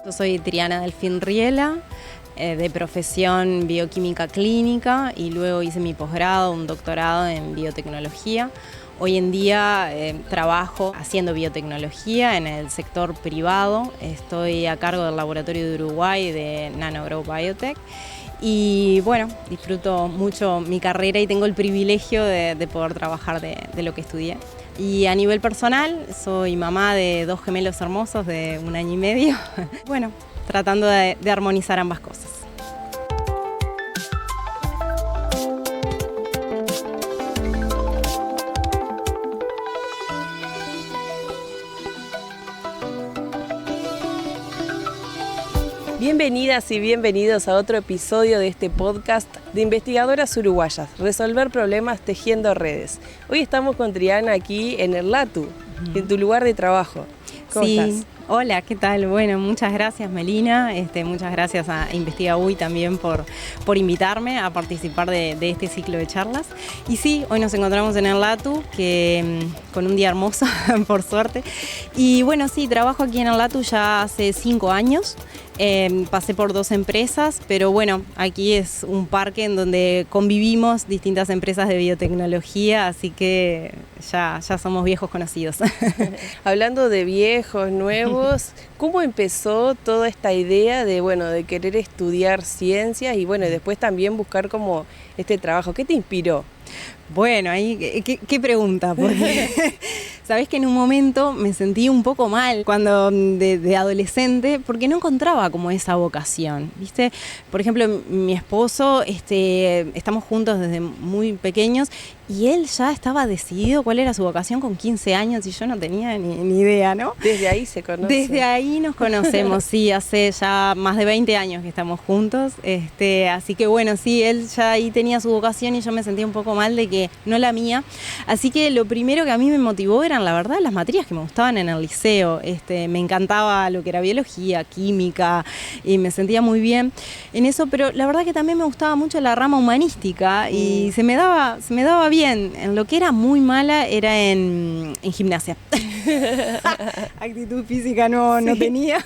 Yo soy Triana Delfín Riela, de profesión bioquímica clínica, y luego hice mi posgrado, un doctorado en biotecnología. Hoy en día trabajo haciendo biotecnología en el sector privado. Estoy a cargo del laboratorio de Uruguay de NanoGrow Biotech. Y bueno, disfruto mucho mi carrera y tengo el privilegio de poder trabajar de lo que estudié. Y a nivel personal, soy mamá de 2 gemelos hermosos de 1 año y medio. Bueno, tratando de armonizar ambas cosas. Bienvenidas y bienvenidos a otro episodio de este podcast de Investigadoras Uruguayas, resolver problemas tejiendo redes. Hoy estamos con Triana aquí en el LATU, en tu lugar de trabajo. ¿Cómo estás? Hola, ¿qué tal? Bueno, muchas gracias Melina, muchas gracias a InvestigaUY también por invitarme a participar de este ciclo de charlas. Y sí, hoy nos encontramos en el LATU, con un día hermoso, por suerte. Y bueno, sí, trabajo aquí en el LATU ya hace 5 años. Pasé por 2 empresas, pero bueno, aquí es un parque en donde convivimos distintas empresas de biotecnología, así que ya somos viejos conocidos. Hablando de viejos, nuevos, ¿cómo empezó toda esta idea de querer estudiar ciencias y después también buscar como este trabajo? ¿Qué te inspiró? Bueno, ahí, ¿qué pregunta? Porque sabés que en un momento me sentí un poco mal cuando de adolescente, porque no encontraba como esa vocación, ¿viste? Por ejemplo, mi esposo, estamos juntos desde muy pequeños y él ya estaba decidido cuál era su vocación con 15 años y yo no tenía ni idea, ¿no? Desde ahí se conocen. Desde ahí nos conocemos, sí, hace ya más de 20 años que estamos juntos, así que bueno, sí, él ya ahí tenía su vocación y yo me sentía un poco mal de que no la mía, así que lo primero que a mí me motivó eran, la verdad, las materias que me gustaban en el liceo. Me encantaba lo que era biología, química, y me sentía muy bien en eso, pero la verdad que también me gustaba mucho la rama humanística y se me daba bien. En lo que era muy mala era en gimnasia. Actitud física no tenía,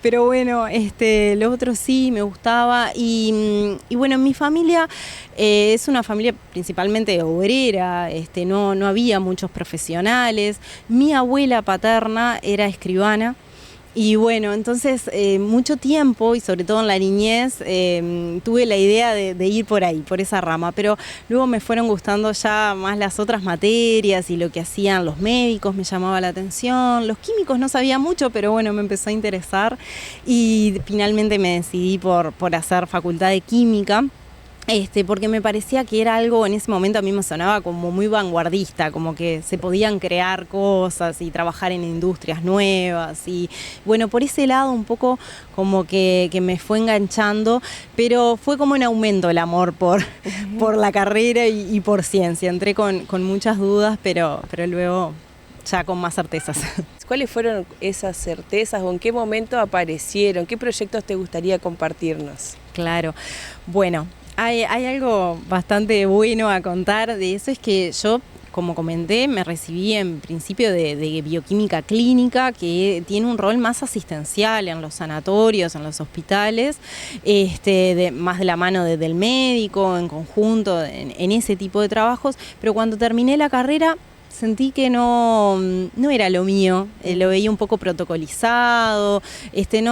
pero bueno, lo otro sí me gustaba y bueno, mi familia es una familia principalmente obrera, no había muchos profesionales. Mi abuela paterna era escribana. Y bueno, entonces mucho tiempo y sobre todo en la niñez tuve la idea de ir por ahí, por esa rama, pero luego me fueron gustando ya más las otras materias y lo que hacían los médicos me llamaba la atención, los químicos no sabía mucho, pero bueno, me empezó a interesar y finalmente me decidí por hacer facultad de química. Porque me parecía que era algo, en ese momento a mí me sonaba como muy vanguardista, como que se podían crear cosas y trabajar en industrias nuevas y bueno, por ese lado un poco como que me fue enganchando, pero fue como en aumento el amor por la carrera y por ciencia. Entré con muchas dudas, pero luego ya con más certezas. ¿Cuáles fueron esas certezas o en qué momento aparecieron? ¿Qué proyectos te gustaría compartirnos? Claro, bueno, hay algo bastante bueno a contar de eso, es que yo, como comenté, me recibí en principio de bioquímica clínica, que tiene un rol más asistencial en los sanatorios, en los hospitales, más de la mano del médico, en conjunto, en ese tipo de trabajos, pero cuando terminé la carrera sentí que no era lo mío, lo veía un poco protocolizado,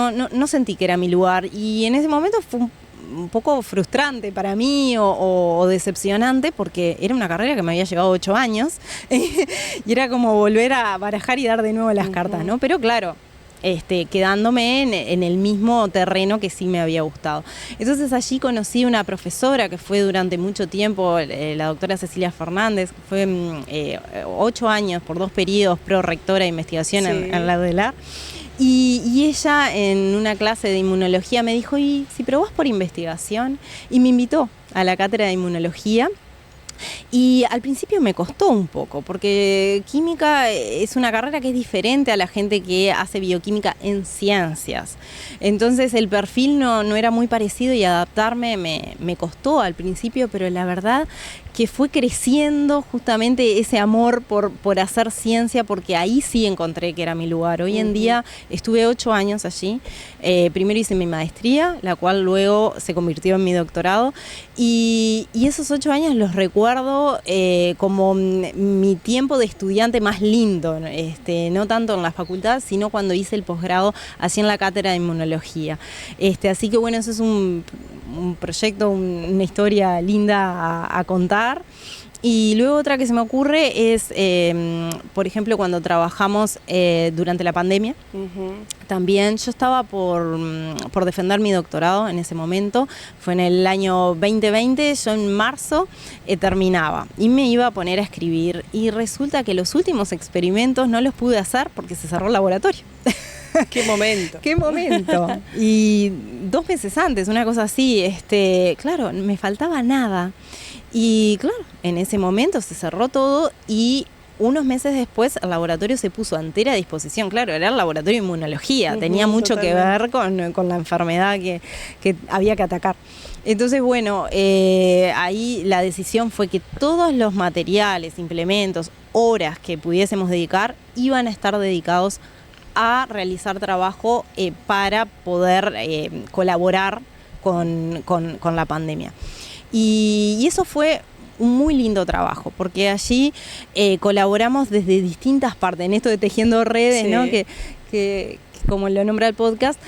no sentí que era mi lugar y en ese momento fue un poco frustrante para mí o decepcionante porque era una carrera que me había llevado 8 años y era como volver a barajar y dar de nuevo las cartas, ¿no? Pero claro, quedándome en el mismo terreno que sí me había gustado. Entonces allí conocí una profesora que fue durante mucho tiempo, la doctora Cecilia Fernández, que fue 8 años por 2 periodos prorectora de investigación en la UDELAR. Y ella en una clase de inmunología me dijo, ¿y si probás por investigación? Y me invitó a la cátedra de inmunología. Y al principio me costó un poco, porque química es una carrera que es diferente a la gente que hace bioquímica en ciencias. Entonces el perfil no era muy parecido y adaptarme me costó al principio, pero la verdad que fue creciendo justamente ese amor por hacer ciencia, porque ahí sí encontré que era mi lugar. Hoy en día estuve 8 años allí. Primero hice mi maestría, la cual luego se convirtió en mi doctorado. Y esos 8 años los recuerdo como mi tiempo de estudiante más lindo, no tanto en la facultad, sino cuando hice el posgrado así en la cátedra de inmunología. Así que bueno, eso es un proyecto, una historia linda a contar. Y luego otra que se me ocurre es, por ejemplo, cuando trabajamos durante la pandemia. También yo estaba por defender mi doctorado en ese momento. Fue en el año 2020, yo en marzo terminaba y me iba a poner a escribir. Y resulta que los últimos experimentos no los pude hacer porque se cerró el laboratorio. ¡Qué momento! ¡Qué momento! Y 2 meses antes, una cosa así, claro, me faltaba nada. Y claro, en ese momento se cerró todo y unos meses después el laboratorio se puso a entera disposición. Claro, era el laboratorio de inmunología, tenía mucho que ver con la enfermedad que había que atacar. Entonces, bueno, ahí la decisión fue que todos los materiales, implementos, horas que pudiésemos dedicar iban a estar dedicados a realizar trabajo para poder colaborar con la pandemia. Y eso fue un muy lindo trabajo, porque allí colaboramos desde distintas partes, en esto de tejiendo redes, sí, ¿no? Que como lo nombra el podcast,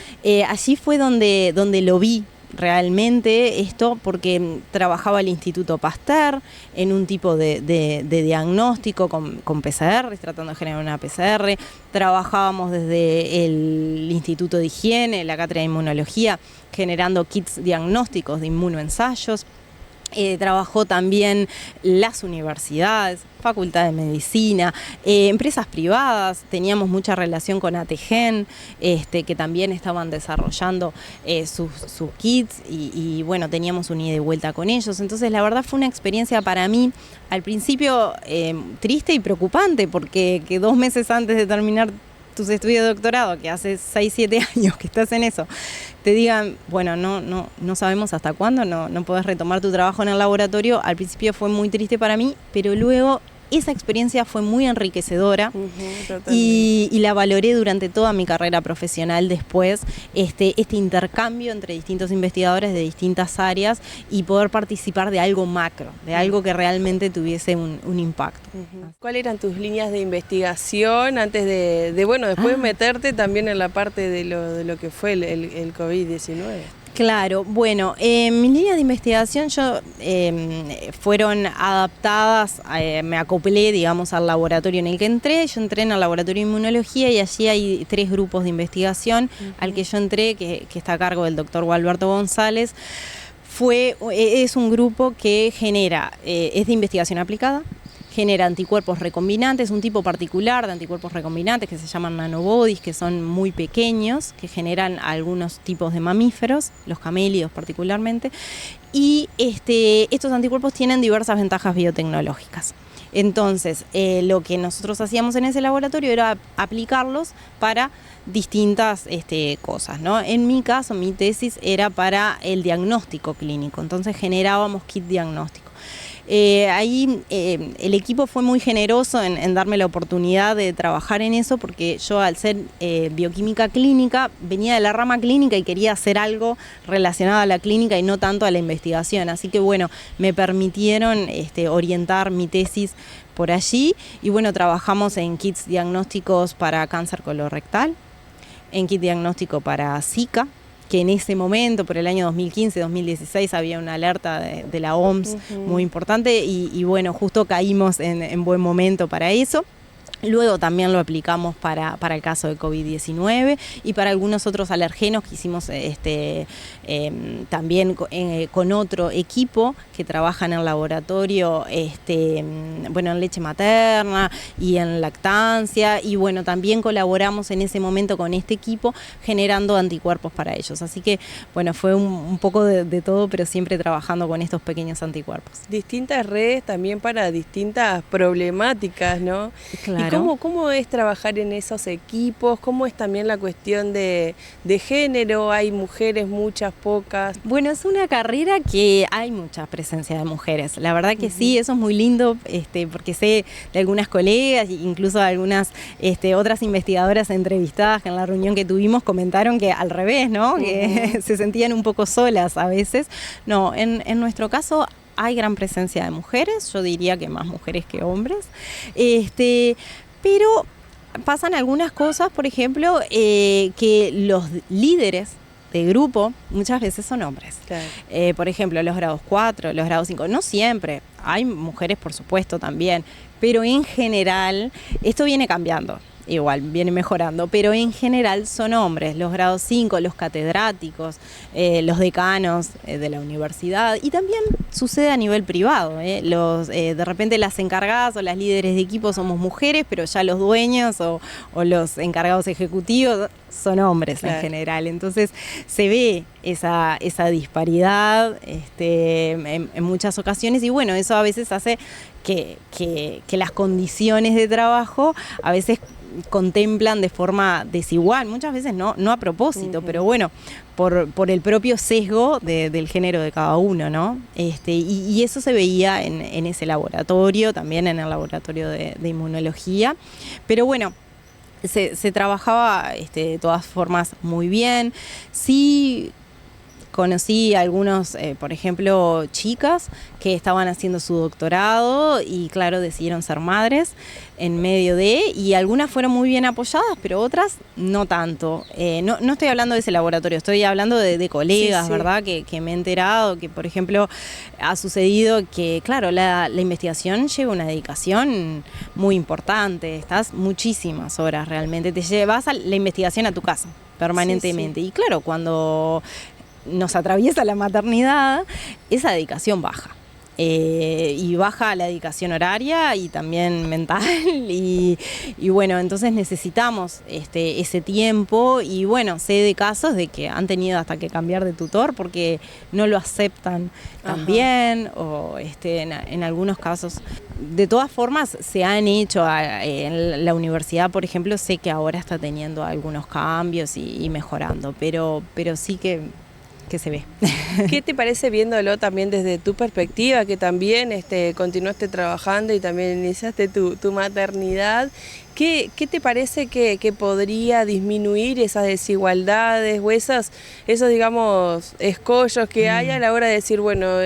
allí fue donde lo vi realmente esto, porque trabajaba el Instituto Pasteur en un tipo de diagnóstico con PCR, tratando de generar una PCR. Trabajábamos desde el Instituto de Higiene, la cátedra de inmunología, generando kits diagnósticos de inmunoensayos. Trabajó también las universidades, Facultad de Medicina, empresas privadas. Teníamos mucha relación con ATGen, que también estaban desarrollando sus kits y bueno, teníamos un ida y vuelta con ellos. Entonces la verdad fue una experiencia para mí al principio triste y preocupante, porque que 2 meses antes de terminar tus estudios de doctorado, que hace 6-7 años que estás en eso, te digan, bueno, no sabemos hasta cuándo, no podés retomar tu trabajo en el laboratorio. Al principio fue muy triste para mí, pero luego esa experiencia fue muy enriquecedora y la valoré durante toda mi carrera profesional después, este intercambio entre distintos investigadores de distintas áreas y poder participar de algo macro, de algo que realmente tuviese un impacto. ¿Cuáles eran tus líneas de investigación antes después meterte también en la parte de lo que fue el COVID-19? Claro, bueno, mis líneas de investigación fueron adaptadas, me acoplé, digamos, al laboratorio en el que entré. Yo entré en el laboratorio de inmunología y allí hay 3 grupos de investigación. Al que yo entré, que está a cargo del doctor Gualberto González, es un grupo que es de investigación aplicada. Genera anticuerpos recombinantes, un tipo particular de anticuerpos recombinantes que se llaman nanobodies, que son muy pequeños, que generan algunos tipos de mamíferos, los camélidos particularmente, y estos anticuerpos tienen diversas ventajas biotecnológicas. Entonces, lo que nosotros hacíamos en ese laboratorio era aplicarlos para distintas cosas, ¿no? En mi caso, mi tesis era para el diagnóstico clínico, entonces generábamos kit diagnóstico. Ahí el equipo fue muy generoso en darme la oportunidad de trabajar en eso, porque yo, al ser bioquímica clínica, venía de la rama clínica y quería hacer algo relacionado a la clínica y no tanto a la investigación. Así que bueno, me permitieron orientar mi tesis por allí y bueno, trabajamos en kits diagnósticos para cáncer colorectal, en kit diagnóstico para Zika, que en ese momento, por el año 2015-2016, había una alerta de la OMS muy importante y bueno, justo caímos en buen momento para eso. Luego también lo aplicamos para el caso de COVID-19 y para algunos otros alergenos que hicimos también con otro equipo que trabaja en el laboratorio, en leche materna y en lactancia, y bueno, también colaboramos en ese momento con este equipo generando anticuerpos para ellos. Así que bueno, fue un poco de todo, pero siempre trabajando con estos pequeños anticuerpos. Distintas redes también para distintas problemáticas, ¿no? Claro. Claro. ¿Cómo es trabajar en esos equipos? ¿Cómo es también la cuestión de género? ¿Hay mujeres, muchas, pocas? Bueno, es una carrera que hay mucha presencia de mujeres. La verdad que sí, eso es muy lindo, porque sé de algunas colegas, incluso de algunas otras investigadoras entrevistadas que en la reunión que tuvimos comentaron que al revés, ¿no? Que se sentían un poco solas a veces. No, en nuestro caso hay gran presencia de mujeres, yo diría que más mujeres que hombres, pero pasan algunas cosas, por ejemplo, que los líderes de grupo muchas veces son hombres. Claro. Por ejemplo, los grados 4, los grados 5, no siempre, hay mujeres por supuesto también, pero en general esto viene cambiando. Igual, viene mejorando, pero en general son hombres, los grados 5, los catedráticos, los decanos de la universidad, y también sucede a nivel privado, de repente las encargadas o las líderes de equipo somos mujeres, pero ya los dueños o los encargados ejecutivos son hombres, claro, en general. Entonces se ve esa disparidad en muchas ocasiones, y bueno, eso a veces hace que las condiciones de trabajo a veces contemplan de forma desigual, muchas veces no a propósito, pero bueno, por el propio sesgo del género de cada uno, ¿no? Y eso se veía en ese laboratorio, también en el laboratorio de inmunología, pero bueno, se trabajaba de todas formas muy bien. Sí, conocí a algunos, por ejemplo, chicas que estaban haciendo su doctorado y claro, decidieron ser madres en medio y algunas fueron muy bien apoyadas, pero otras no tanto. No estoy hablando de ese laboratorio, estoy hablando de colegas, sí, ¿verdad? Que me he enterado que, por ejemplo, ha sucedido que, claro, la investigación lleva una dedicación muy importante, estás muchísimas horas realmente, te llevas la investigación a tu casa permanentemente. Sí. Y claro, cuando nos atraviesa la maternidad, esa dedicación baja. Y baja la dedicación horaria y también mental y bueno, entonces necesitamos ese tiempo, y bueno, sé de casos de que han tenido hasta que cambiar de tutor porque no lo aceptan tan bien, o en algunos casos. De todas formas se han hecho en la universidad, por ejemplo, sé que ahora está teniendo algunos cambios y mejorando, pero sí que se ve. ¿Qué te parece viéndolo también desde tu perspectiva, que también continuaste trabajando y también iniciaste tu maternidad? ¿Qué te parece que podría disminuir esas desigualdades o esos digamos, escollos que hay a la hora de decir, bueno,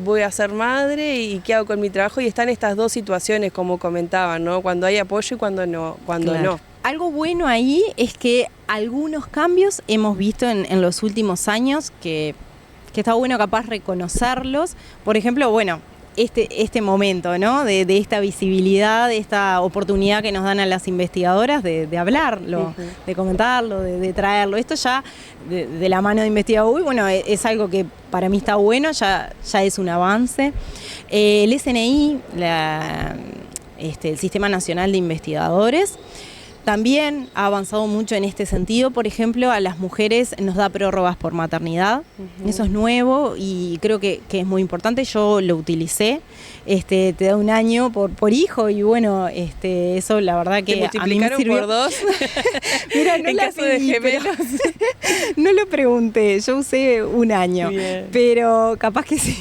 voy a ser madre y qué hago con mi trabajo? Y están estas dos situaciones, como comentaban, ¿no? Cuando hay apoyo y cuando no. Claro. Algo bueno ahí es que algunos cambios hemos visto en los últimos años que está bueno capaz reconocerlos. Por ejemplo, bueno, este momento, ¿no? De esta visibilidad, de esta oportunidad que nos dan a las investigadoras de hablarlo, de comentarlo, de traerlo. Esto ya de la mano de Investiga.uy, bueno, es algo que para mí está bueno, ya es un avance. El SNI, el Sistema Nacional de Investigadores, también ha avanzado mucho en este sentido. Por ejemplo, a las mujeres nos da prórrogas por maternidad. Eso es nuevo y creo que es muy importante. Yo lo utilicé. Te da un año por hijo y bueno, eso la verdad que a mí me sirvió. ¿Por 2? Mira, no en caso de gemelos. No lo pregunté, yo usé un año. Bien. Pero capaz que sí,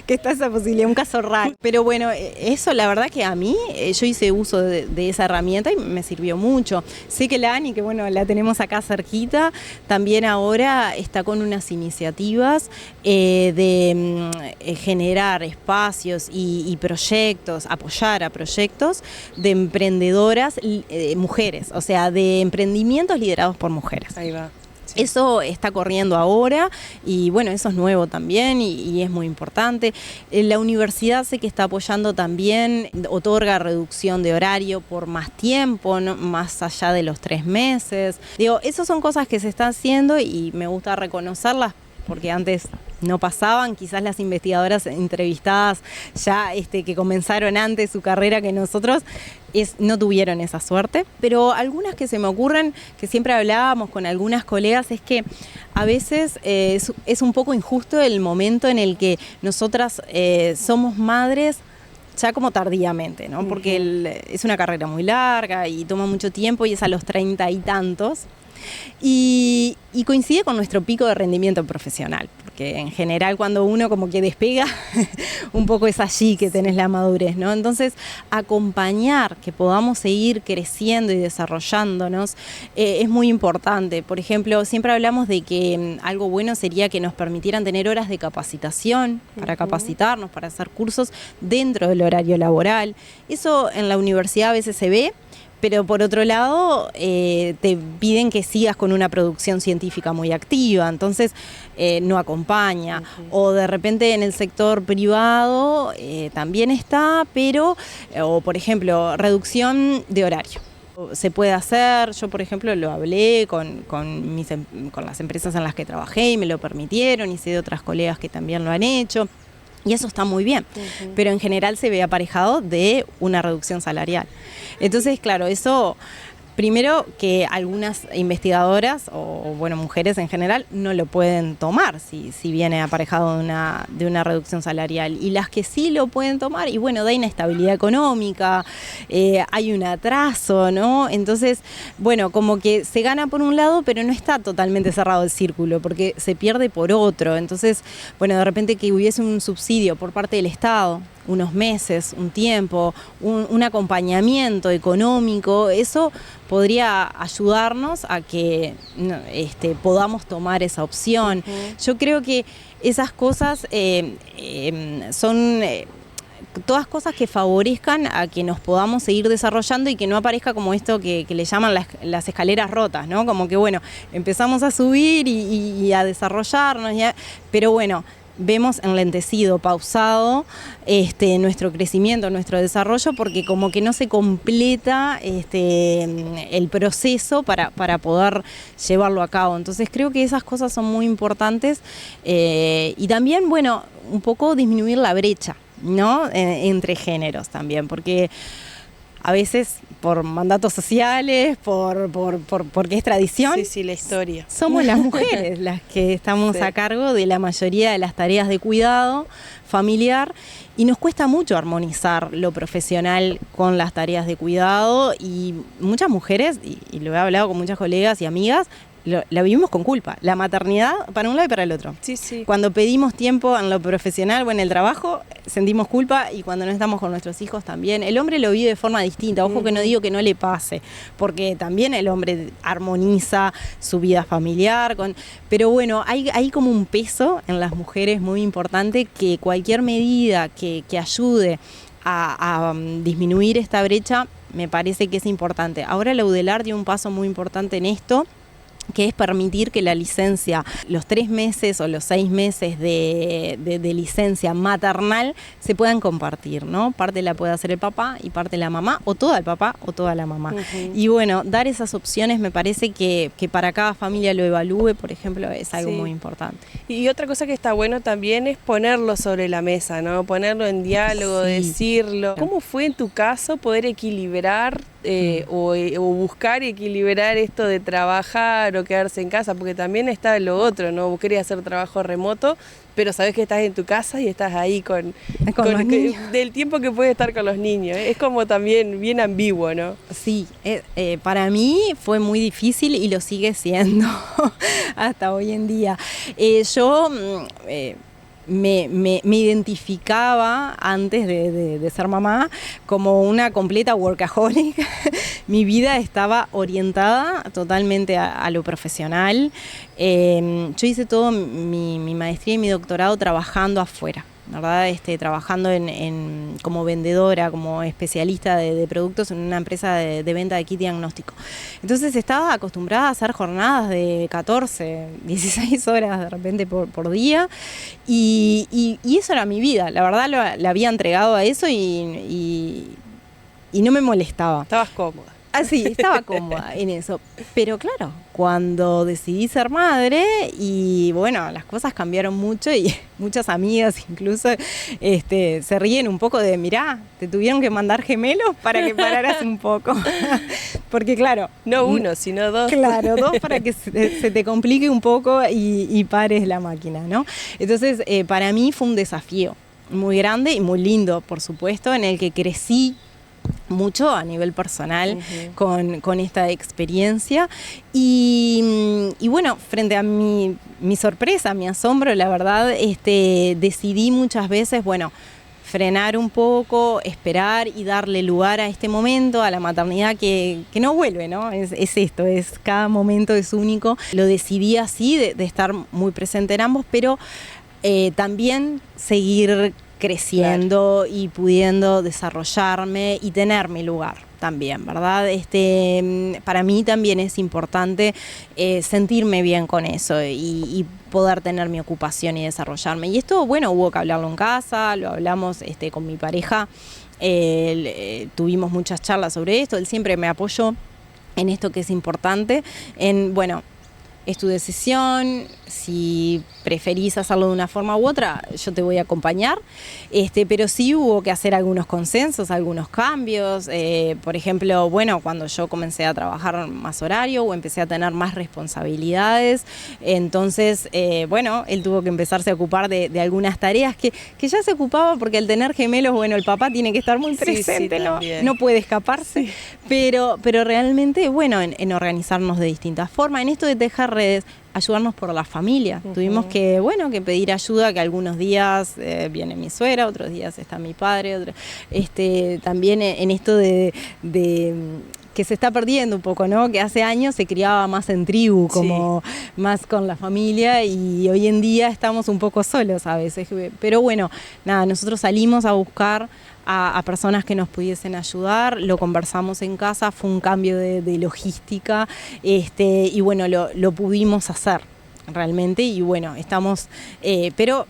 que está esa posibilidad, un caso raro. Pero bueno, eso la verdad que a mí, yo hice uso de esa herramienta y me sirvió mucho. Sé que la Ani, que bueno, la tenemos acá cerquita, también ahora está con unas iniciativas de generar espacios y proyectos, apoyar a proyectos de emprendedoras mujeres, o sea, de emprendimientos liderados por mujeres. Ahí va. Sí. Eso está corriendo ahora y bueno, eso es nuevo también y es muy importante. La universidad sé que está apoyando también, otorga reducción de horario por más tiempo, ¿no? Más allá de los 3 meses. Digo, esas son cosas que se están haciendo y me gusta reconocerlas porque antes no pasaban, quizás las investigadoras entrevistadas ya que comenzaron antes su carrera que nosotros no tuvieron esa suerte, pero algunas que se me ocurren, que siempre hablábamos con algunas colegas, es que a veces es un poco injusto el momento en el que nosotras somos madres ya como tardíamente, ¿no? Porque es una carrera muy larga y toma mucho tiempo y es a los 30 y tantos. Y coincide con nuestro pico de rendimiento profesional, porque en general cuando uno como que despega, un poco es allí que tenés la madurez, ¿no? Entonces, acompañar que podamos seguir creciendo y desarrollándonos es muy importante. Por ejemplo, siempre hablamos de que algo bueno sería que nos permitieran tener horas de capacitación para capacitarnos, para hacer cursos dentro del horario laboral. Eso en la universidad a veces se ve, pero por otro lado te piden que sigas con una producción científica muy activa, entonces no acompaña. O de repente en el sector privado también está, pero, o por ejemplo, reducción de horario. Se puede hacer, yo por ejemplo lo hablé con las empresas en las que trabajé y me lo permitieron, y sé de otras colegas que también lo han hecho. Y eso está muy bien, pero en general se ve aparejado de una reducción salarial. Entonces, claro, eso, primero que algunas investigadoras, o bueno, mujeres en general, no lo pueden tomar si viene aparejado de una reducción salarial. Y las que sí lo pueden tomar, y bueno, da inestabilidad económica, hay un atraso, ¿no? Entonces, bueno, como que se gana por un lado, pero no está totalmente cerrado el círculo, porque se pierde por otro. Entonces, bueno, de repente que hubiese un subsidio por parte del Estado, unos meses, un tiempo, un acompañamiento económico, eso podría ayudarnos a que podamos tomar esa opción. Yo creo que esas cosas son todas cosas que favorezcan a que nos podamos seguir desarrollando y que no aparezca como esto que le llaman las escaleras rotas, ¿no? Como que, bueno, empezamos a subir y a desarrollarnos, pero bueno, vemos enlentecido, pausado nuestro crecimiento, nuestro desarrollo, porque como que no se completa el proceso para poder llevarlo a cabo. Entonces creo que esas cosas son muy importantes y también, bueno, un poco disminuir la brecha, ¿no? Entre géneros también, porque a veces por mandatos sociales, porque es tradición. Sí, la historia. Somos las mujeres las que estamos a cargo de la mayoría de las tareas de cuidado familiar y nos cuesta mucho armonizar lo profesional con las tareas de cuidado, y muchas mujeres, y lo he hablado con muchas colegas y amigas, la vivimos con culpa. La maternidad para un lado y para el otro. Sí. Cuando pedimos tiempo en lo profesional o en el trabajo, sentimos culpa, y cuando no estamos con nuestros hijos también. El hombre lo vive de forma distinta. Ojo que no digo que no le pase, porque también el hombre armoniza su vida familiar. Pero bueno, hay como un peso en las mujeres muy importante, que cualquier medida que ayude a disminuir esta brecha me parece que es importante. Ahora la UDELAR dio un paso muy importante en esto, que es permitir que la licencia, los 3 meses o los 6 meses de licencia maternal se puedan compartir, ¿no? Parte la puede hacer el papá y parte la mamá, o toda el papá o toda la mamá. Y bueno, dar esas opciones me parece que para cada familia lo evalúe, por ejemplo, es algo muy importante. Y otra cosa que está bueno también es ponerlo sobre la mesa, ¿no? Ponerlo en diálogo, decirlo. ¿Cómo fue en tu caso poder equilibrar o buscar equilibrar esto de trabajar o quedarse en casa? Porque también está lo otro, ¿no? Vos querés hacer trabajo remoto, pero sabés que estás en tu casa y estás ahí con del tiempo que puedes estar con los niños. Es como también bien ambiguo, ¿no? Sí, para mí fue muy difícil y lo sigue siendo hasta hoy en día. Yo me identificaba antes de ser mamá como una completa workaholic. Mi vida estaba orientada totalmente a lo profesional. Yo hice todo mi maestría y mi doctorado trabajando afuera, ¿verdad? Trabajando como vendedora, como especialista de productos en una empresa de venta de kit diagnóstico. Entonces estaba acostumbrada a hacer jornadas de 14, 16 horas de repente por día, y eso era mi vida. La verdad la había entregado a eso y no me molestaba. Estabas cómoda. Sí, estaba cómoda en eso. Pero claro, cuando decidí ser madre, y bueno, las cosas cambiaron mucho, y muchas amigas incluso se ríen un poco de, mirá, te tuvieron que mandar gemelos para que pararas un poco. Porque claro... No uno, sino dos. Claro, 2 para que se te complique un poco y pares la máquina, ¿no? Entonces, para mí fue un desafío. muy grande y muy lindo, por supuesto, en el que crecí mucho a nivel personal con esta experiencia y bueno, frente a mi sorpresa, mi asombro, la verdad, decidí muchas veces, bueno, frenar un poco, esperar y darle lugar a este momento, a la maternidad que no vuelve, ¿no? Es esto, cada momento es único. Lo decidí así, de estar muy presente en ambos, pero también seguir creciendo y pudiendo desarrollarme y tener mi lugar también, ¿verdad? Para mí también es importante sentirme bien con eso y poder tener mi ocupación y desarrollarme. Y esto, bueno, hubo que hablarlo en casa, lo hablamos con mi pareja, tuvimos muchas charlas sobre esto, él siempre me apoyó en esto que es importante, bueno, es tu decisión, si preferís hacerlo de una forma u otra, yo te voy a acompañar, pero sí hubo que hacer algunos consensos, algunos cambios, por ejemplo, bueno, cuando yo comencé a trabajar más horario o empecé a tener más responsabilidades, entonces, bueno, él tuvo que empezarse a ocupar de algunas tareas que ya se ocupaba porque al tener gemelos, bueno, el papá tiene que estar muy presente, no puede escaparse, pero realmente, bueno, en organizarnos de distintas formas, en esto de tejer redes, ayudarnos por la familia. Tuvimos que pedir ayuda, que algunos días viene mi suegra, otros días está mi padre, también en esto de que se está perdiendo un poco, ¿no? Que hace años se criaba más en tribu, como más con la familia, y hoy en día estamos un poco solos a veces. Pero bueno, nada, nosotros salimos a buscar a personas que nos pudiesen ayudar, lo conversamos en casa, fue un cambio de logística, y bueno, lo pudimos hacer realmente, y bueno, estamos, pero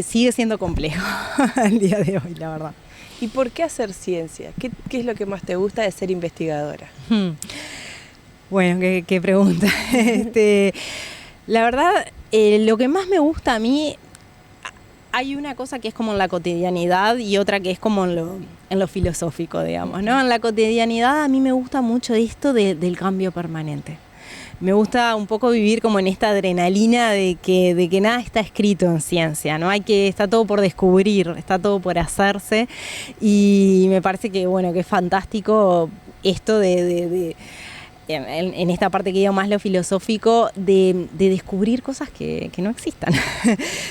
sigue siendo complejo al día de hoy, la verdad. ¿Y por qué hacer ciencia? ¿Qué es lo que más te gusta de ser investigadora? Bueno, qué pregunta. La verdad, lo que más me gusta a mí, hay una cosa que es como en la cotidianidad y otra que es como en lo filosófico, digamos, ¿no? En la cotidianidad a mí me gusta mucho esto del cambio permanente. Me gusta un poco vivir como en esta adrenalina de que nada está escrito en ciencia, ¿no? Está todo por descubrir, está todo por hacerse, y me parece que, bueno, que es fantástico esto en esta parte que digo más lo filosófico, de descubrir cosas que no existan,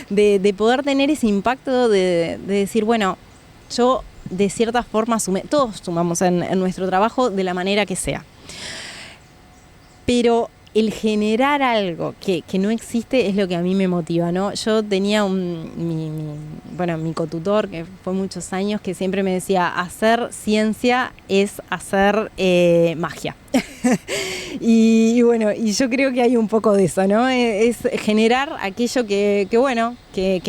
de poder tener ese impacto de decir, bueno, yo de cierta forma todos sumamos en nuestro trabajo de la manera que sea, pero el generar algo que no existe es lo que a mí me motiva, ¿no? Yo tenía mi cotutor, que fue muchos años, que siempre me decía, hacer ciencia es hacer magia. y bueno, y yo creo que hay un poco de eso, ¿no? Es generar aquello que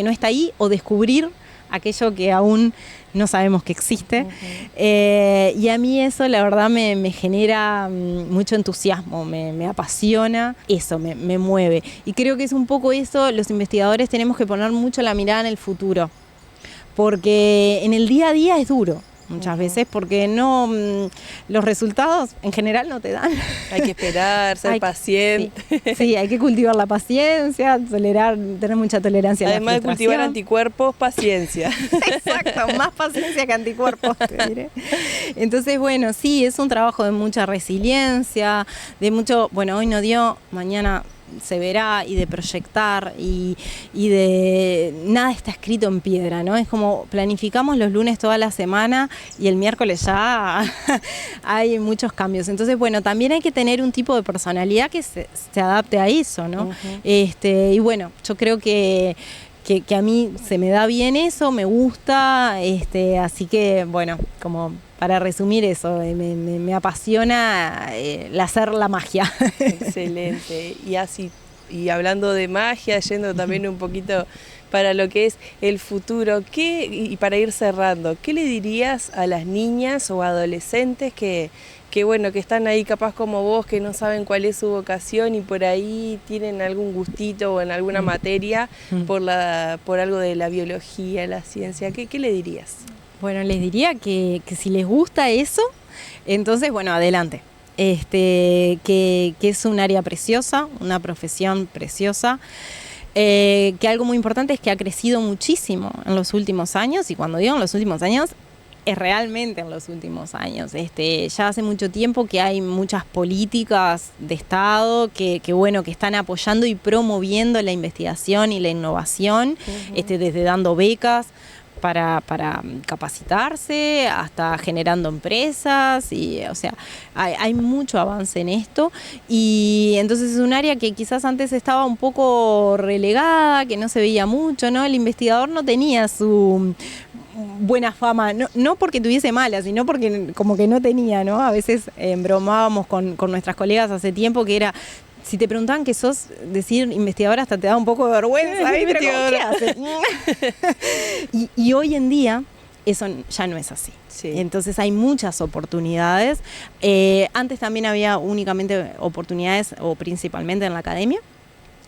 no está ahí, o descubrir aquello que aún no sabemos que existe. Y a mí eso, la verdad, me genera mucho entusiasmo, me apasiona, eso me mueve. Y creo que es un poco eso, los investigadores tenemos que poner mucho la mirada en el futuro, porque en el día a día es duro. Muchas veces, porque los resultados en general no te dan. Hay que esperar, ser paciente. Sí, hay que cultivar la paciencia, tener mucha tolerancia a la frustración. Además de cultivar anticuerpos, paciencia. Exacto, más paciencia que anticuerpos, te diré. Entonces, bueno, sí, es un trabajo de mucha resiliencia, de mucho, bueno, hoy no dio, mañana se verá, y de proyectar y de nada está escrito en piedra, ¿no? Es como planificamos los lunes toda la semana y el miércoles ya hay muchos cambios. Entonces, bueno, también hay que tener un tipo de personalidad que se adapte a eso, ¿no? Y bueno, yo creo que a mí se me da bien eso, me gusta, así que, bueno, como para resumir eso, me apasiona hacer la magia. Excelente. Y hablando de magia, yendo también un poquito para lo que es el futuro, y para ir cerrando, ¿qué le dirías a las niñas o adolescentes que están ahí capaz como vos, que no saben cuál es su vocación y por ahí tienen algún gustito o en alguna materia por algo de la biología, la ciencia? ¿Qué le dirías? Bueno, les diría que si les gusta eso, entonces, bueno, adelante. Que es un área preciosa, una profesión preciosa, que algo muy importante es que ha crecido muchísimo en los últimos años, y cuando digo en los últimos años, es realmente en los últimos años. Ya hace mucho tiempo que hay muchas políticas de Estado que están apoyando y promoviendo la investigación y la innovación, desde dando becas para capacitarse, hasta generando empresas, y hay mucho avance en esto, y entonces es un área que quizás antes estaba un poco relegada, que no se veía mucho, ¿no? El investigador no tenía su buena fama, no porque tuviese mala, sino porque como que no tenía, ¿no? A veces bromábamos con nuestras colegas hace tiempo que era, si te preguntaban qué sos, decir investigadora hasta te da un poco de vergüenza, ¿eh? Pero ¿qué haces? y hoy en día eso ya no es así. Sí. Entonces hay muchas oportunidades. Antes también había únicamente oportunidades, o principalmente en la academia.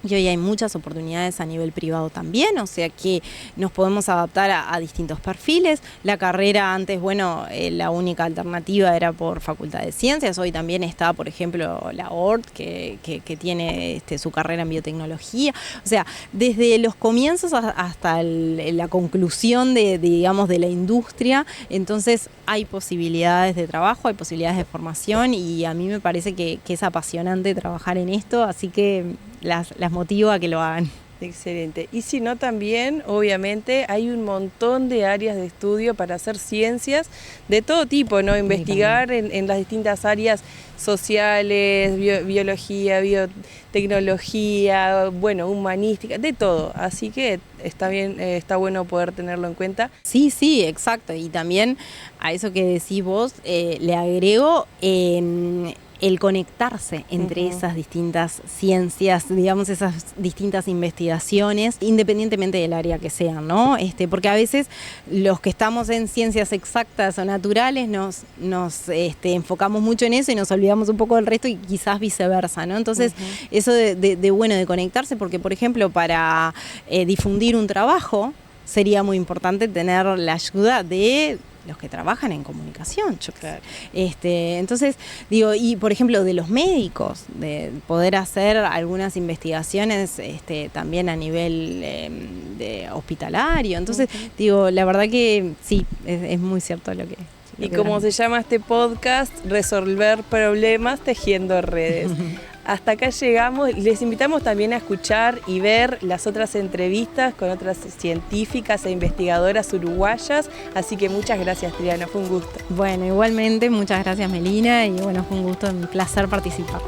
Y hoy hay muchas oportunidades a nivel privado también, o sea que nos podemos adaptar a distintos perfiles. La carrera antes, la única alternativa era por Facultad de Ciencias. Hoy también está, por ejemplo, la ORT, que tiene su carrera en biotecnología. O sea, desde los comienzos hasta la conclusión de la industria, entonces hay posibilidades de trabajo, hay posibilidades de formación, y a mí me parece que es apasionante trabajar en esto, así que las motivo a que lo hagan. Excelente. Y si no, también, obviamente, hay un montón de áreas de estudio para hacer ciencias de todo tipo, ¿no? Investigar en las distintas áreas sociales, biología, biotecnología, humanística, de todo. Así que está bien, está bueno poder tenerlo en cuenta. Sí, exacto. Y también a eso que decís vos, le agrego el conectarse entre esas distintas ciencias, esas distintas investigaciones, independientemente del área que sean, ¿no? Porque a veces los que estamos en ciencias exactas o naturales nos enfocamos mucho en eso y nos olvidamos un poco del resto, y quizás viceversa, ¿no? Entonces, eso de conectarse, porque, por ejemplo, para difundir un trabajo, sería muy importante tener la ayuda de los que trabajan en comunicación. Claro. Entonces, y por ejemplo, de los médicos, de poder hacer algunas investigaciones también a nivel de hospitalario. Entonces, la verdad que sí, es muy cierto lo que... Y como se llama este podcast, resolver problemas tejiendo redes. Hasta acá llegamos. Les invitamos también a escuchar y ver las otras entrevistas con otras científicas e investigadoras uruguayas. Así que muchas gracias, Triana, fue un gusto. Bueno, igualmente, muchas gracias, Melina, y fue un gusto, un placer participar.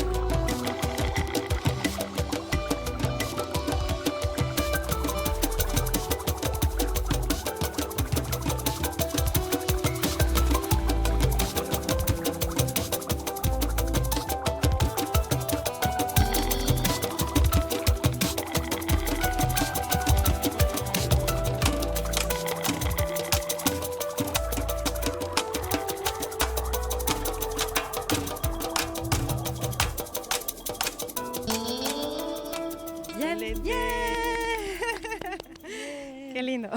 ¡Yeah! ¡Qué lindo!